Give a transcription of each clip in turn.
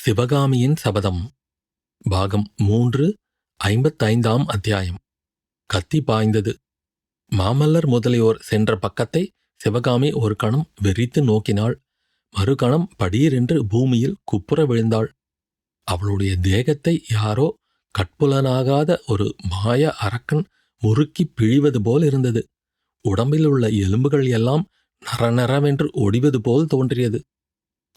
சிவகாமியின் சபதம் பாகம் 3 55ஆம் அத்தியாயம். கத்தி பாய்ந்தது. மாமல்லர் முதலியோர் சென்ற பக்கத்தை சிவகாமி ஒரு கணம் வெறித்து நோக்கினாள். மறுகணம் படீரென்று பூமியில் குப்புற விழுந்தாள். அவளுடைய தேகத்தை யாரோ கட்புலனாகாத ஒரு மாய அரக்கன் முறுக்கிப் பிழிவது போல் இருந்தது. உடம்பிலுள்ள எலும்புகள் எல்லாம் நரநரவென்று ஒடிவது போல் தோன்றியது.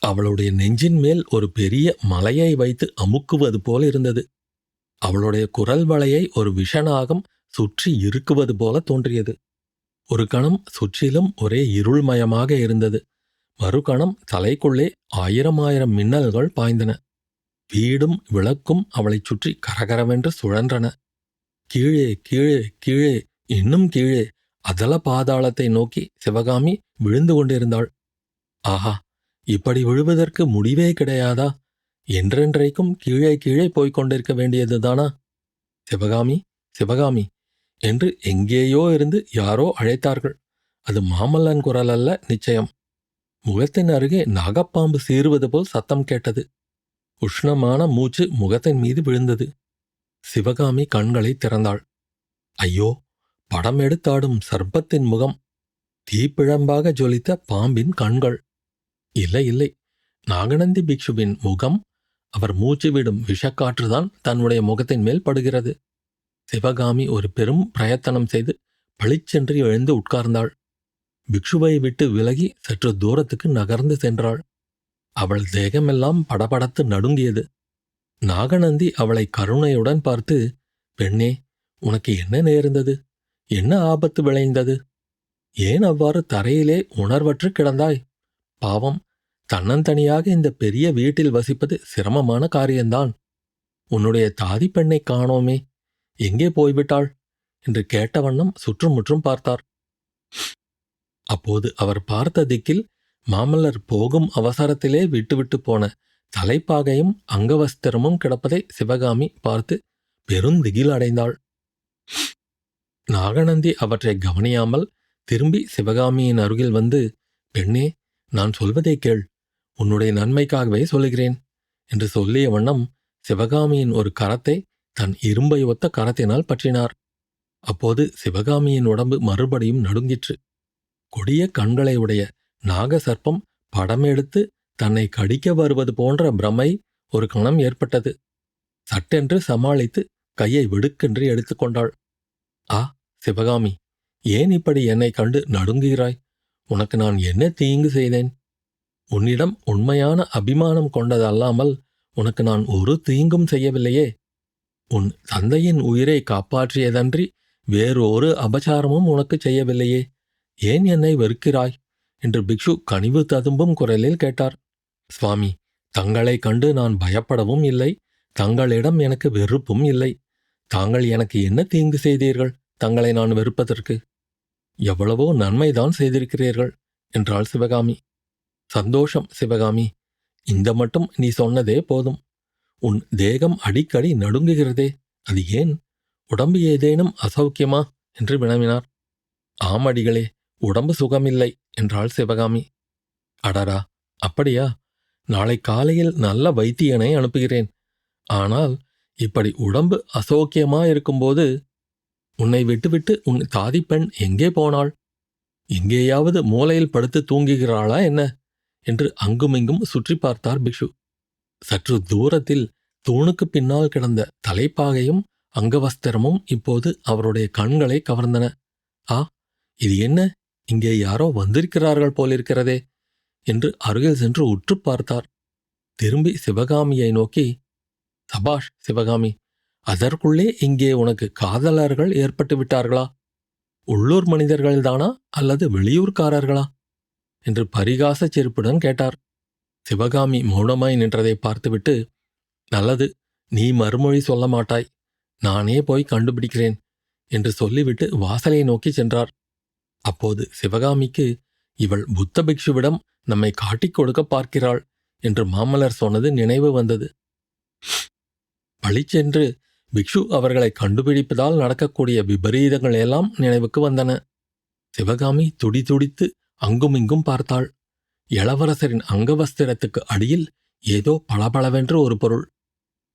அவளுடைய நெஞ்சின் மேல் ஒரு பெரிய மலையை வைத்து அமுக்குவது போல் இருந்தது. அவளுடைய குரல் வளையை ஒரு விஷநாகம் சுற்றி இறுக்குவது போல தோன்றியது. ஒரு கணம் சுற்றிலும் ஒரே இருள்மயமாக இருந்தது. மறுகணம் தலைக்குள்ளே ஆயிரம் மின்னல்கள் பாய்ந்தன. வீடும் விளக்கும் அவளைச் சுற்றி கரகரவென்று சுழன்றன. கீழே கீழே கீழே இன்னும் கீழே அதல பாதாளத்தை நோக்கி சிவகாமி விழுந்து கொண்டிருந்தாள். ஆஹா, இப்படி விழுவதற்கு முடிவே கிடையாதா? என்றென்றைக்கும் கீழே கீழே போய்க் கொண்டிருக்க வேண்டியதுதானா? சிவகாமி, சிவகாமி என்று எங்கேயோ இருந்து யாரோ அழைத்தார்கள். அது மாமல்லன் குரல் அல்ல நிச்சயம். முகத்தின் அருகே நாகப்பாம்பு சீறுவது போல் சத்தம் கேட்டது. உஷ்ணமான மூச்சு முகத்தின் மீது விழுந்தது. சிவகாமி கண்களை திறந்தாள். ஐயோ, படம் எடுத்தாடும் சர்ப்பத்தின் முகம். தீப்பிழம்பாக ஜொலித்த பாம்பின் கண்கள். இல்லை இல்லை, நாகநந்தி பிக்ஷுவின் முகம். அவர் மூச்சு விடும் விஷக்காற்றுதான் தன்னுடைய முகத்தின் மேல் படுகிறது. சிவகாமி ஒரு பெரும் பிரயத்தனம் செய்து பளிச்சென்று எழுந்து உட்கார்ந்தாள். பிக்ஷுவை விட்டு விலகி சற்று தூரத்துக்கு நகர்ந்து சென்றாள். அவள் தேகமெல்லாம் படபடத்து நடுங்கியது. நாகநந்தி அவளை கருணையுடன் பார்த்து, பெண்ணே, உனக்கு என்ன நேர்ந்தது? என்ன ஆபத்து விளைந்தது? ஏன் அவ்வாறு தரையிலே உணர்வற்று கிடந்தாய்? பாவம், தன்னந்தனியாக இந்த பெரிய வீட்டில் வசிப்பது சிரமமான காரியந்தான். உன்னுடைய தாதி பெண்ணை காணோமே, எங்கே போய்விட்டாள் என்று கேட்ட வண்ணம் சுற்றுமுற்றும் பார்த்தார். அப்போது அவர் பார்த்த திக்கில் மாமல்லர் போகும் அவசரத்திலே விட்டுவிட்டு போன தலைப்பாகையும் அங்கவஸ்திரமும் கிடப்பதை சிவகாமி பார்த்து பெருந்திகில் அடைந்தாள். நாகநந்தி அவற்றை கவனியாமல் திரும்பி சிவகாமியின் அருகில் வந்து, பெண்ணே, நான் சொல்வதை கேள், உன்னுடைய நன்மைக்காகவே சொல்லுகிறேன் என்று சொல்லிய வண்ணம் சிவகாமியின் ஒரு கரத்தை தன் இரும்பை ஒத்த கரத்தினால் பற்றினார். அப்போது சிவகாமியின் உடம்பு மறுபடியும் நடுங்கிற்று. கொடிய கண்களை உடைய நாகசர்ப்பம் படமெடுத்து தன்னை கடிக்க வருவது போன்ற பிரமை ஒரு கணம் ஏற்பட்டது. சட்டென்று சமாளித்து கையை வெடுக்கென்று எடுத்துக்கொண்டாள். ஆ சிவகாமி, ஏன் இப்படி என்னை கண்டு நடுங்குகிறாய்? உனக்கு நான் என்ன தீங்கு செய்தேன்? உன்னிடம் உண்மையான அபிமானம் கொண்டதல்லாமல் உனக்கு நான் ஒரு தீங்கும் செய்யவில்லையே. உன் தந்தையின் உயிரை காப்பாற்றியதன்றி வேறொரு அபசாரமும் உனக்கு செய்யவில்லையே. ஏன் என்னை வெறுக்கிறாய் என்று பிக்ஷு கனிவு ததும்பும் குரலில் கேட்டார். சுவாமி, தங்களைக் கண்டு நான் பயப்படவும் இல்லை, தங்களிடம் எனக்கு வெறுப்பும் இல்லை. தாங்கள் எனக்கு என்ன தீங்கு செய்தீர்கள் தங்களை நான் வெறுப்பதற்கு? எவ்வளவோ நன்மைதான் செய்திருக்கிறீர்கள் என்றாள் சிவகாமி. சந்தோஷம் சிவகாமி, இந்த மட்டும் நீ சொன்னதே போதும். உன் தேகம் அடிக்கடி நடுங்குகிறதே, அது ஏன்? உடம்பு ஏதேனும் அசௌக்கியமா என்று வினவினார். ஆமடிகளே, உடம்பு சுகமில்லை என்றாள் சிவகாமி. அடரா, அப்படியா? நாளை காலையில் நல்ல வைத்தியனை அனுப்புகிறேன். ஆனால் இப்படி உடம்பு அசௌக்கியமாயிருக்கும்போது உன்னை விட்டுவிட்டு உன் தாதிப்பெண் எங்கே போனாள்? எங்கேயாவது மூலையில் படுத்து தூங்குகிறாளா என்ன என்று அங்குமிங்கும் சுற்றி பார்த்தார் பிக்ஷு. சற்று தூரத்தில் தூணுக்கு பின்னால் கிடந்த தலைப்பாகையும் அங்கவஸ்திரமும் இப்போது அவருடைய கண்களை கவர்ந்தன. ஆ, இது என்ன? இங்கே யாரோ வந்திருக்கிறார்கள் போலிருக்கிறதே என்று அருகில் சென்று உற்று பார்த்தார். திரும்பி சிவகாமியை நோக்கி, சபாஷ் சிவகாமி, அதற்குள்ளே இங்கே உனக்கு காதலர்கள் ஏற்பட்டு விட்டார்களா? உள்ளூர் மனிதர்கள்தானா அல்லது வெளியூர்காரர்களா என்று பரிகாச செருப்புடன் கேட்டார். சிவகாமி மௌனமாய் நின்றதை பார்த்துவிட்டு, நல்லது, நீ மறுமொழி சொல்ல மாட்டாய், நானே போய் கண்டுபிடிக்கிறேன் என்று சொல்லிவிட்டு வாசலை நோக்கி சென்றார். அப்போது சிவகாமிக்கு, இவள் புத்த பிக்ஷுவிடம் நம்மை காட்டிக் கொடுக்க பார்க்கிறாள் என்று மாமல்லர் சொன்னது நினைவு வந்தது. பளிச்சென்று பிக்ஷு அவர்களை கண்டுபிடிப்பதால் நடக்கக்கூடிய விபரீதங்கள் எல்லாம் நினைவுக்கு வந்தன. சிவகாமி துடிதுடித்து அங்குமிங்கும் பார்த்தாள். இளவரசரின் அங்கவஸ்திரத்துக்கு அடியில் ஏதோ பளபளவென்று ஒரு பொருள்.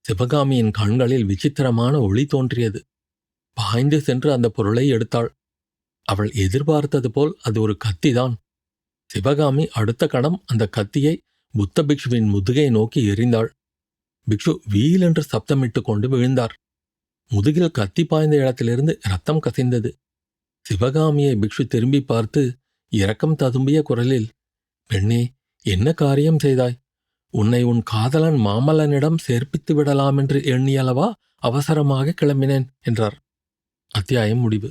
சிவகாமியின் கண்களில் விசித்திரமான ஒளி தோன்றியது. பாய்ந்து சென்று அந்த பொருளை எடுத்தாள். அவள் எதிர்பார்த்தது போல் அது ஒரு கத்திதான். சிவகாமி அடுத்த கணம் அந்த கத்தியை புத்த பிக்ஷுவின் முதுகை நோக்கி எறிந்தாள். பிக்ஷு வீலென்று சப்தமிட்டு கொண்டு விழுந்தார். முதுகில் கத்தி பாய்ந்த இடத்திலிருந்து இரத்தம் கசிந்தது. சிவகாமியை பிக்ஷு திரும்பி பார்த்து இரக்கம் ததும்பிய குரலில், பெண்ணே, என்ன காரியம் செய்தாய்? உன்னை உன் காதலன் மாமல்லனிடம் சேர்ப்பித்து விடலாமென்று எண்ணியளவா அவசரமாக கிளம்பினேன் என்றார். அத்தியாயம் முடிவு.